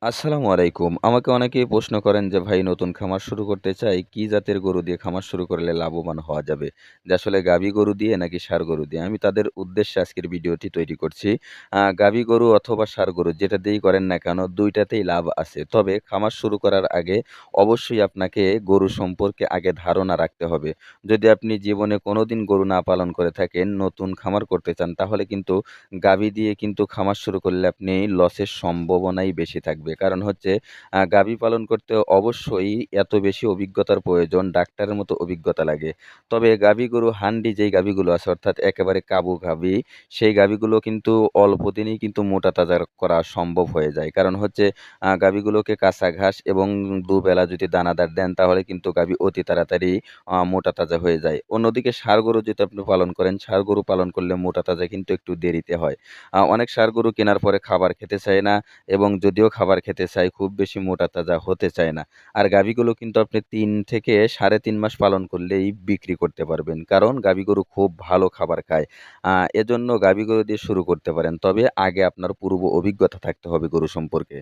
আসসালামু আলাইকুম। আমাকে অনেকেই প্রশ্ন করেন যে, "ভাই নতুন খামার শুরু করতে চাই, কি জাতের গরু দিয়ে খামার শুরু করলে লাভবান হওয়া যাবে? যে আসলে গাভী গরু দিয়ে নাকি ষাঁড় গরু দিয়ে?" আমি তাদের উদ্দেশ্যে আজকের ভিডিওটি তৈরি করছি। গাভী গরু অথবা ষাঁড় গরু যেটা দিয়েই করেন না কেন ২ টাতেই লাভ আছে। তবে খামার শুরু করার আগে অবশ্যই আপনাকে গরু সম্পর্কে আগে ধারণা রাখতে হবে। যদি আপনি জীবনে কোনোদিন গরু না পালন করে থাকেন, নতুন খামার করতে চান তাহলে কিন্তু গাভী দিয়ে কিন্তু খামার শুরু করলে আপনি লসের সম্ভাবনাই বেশি থাকবে। কারণ হচ্ছে গাভী পালন করতে অবশ্যই এত বেশি অভিজ্ঞতার প্রয়োজন, ডাক্তারের মতো অভিজ্ঞতা লাগে। তবে গাভী গরু হান্ডি যেই গাভীগুলো আছে অর্থাৎ একেবারে কাবু গাভী, সেই গাভীগুলো কিন্তু অল্প দিনেই কিন্তু মোটা তাজা করা সম্ভব হয়ে যায়। কারণ হচ্ছে গাভীগুলোকে কাঁচা ঘাস এবং দুবেলা যদি দানাদার দেন তাহলে কিন্তু গাভী অতি তাড়াতাড়ি মোটা তাজা হয়ে যায়। অন্যদিকে ষাঁড় গরু যদি আপনি পালন করেন, ষাঁড় গরু পালন করলে মোটা তাজা কিন্তু একটু দেরিতে হয়। অনেক ষাঁড় গরু কেনার পরে খাবার খেতে চায় না এবং যদিও খাবার খেতে চায় খুব বেশি মোটা তাজা হতে চায় না। আর গাভীগুলো কিন্তু আপনি ৩ থেকে ৩.৫ মাস পালন করলেই বিক্রি করতে পারবেন। কারণ গাভী গরু খুব ভালো খাবার খায়। আ এজন্য গাভী গরু দিয়ে শুরু করতে পারেন। তবে আগে আপনার পূর্ব অভিজ্ঞতা থাকতে হবে গরু সম্পর্কে।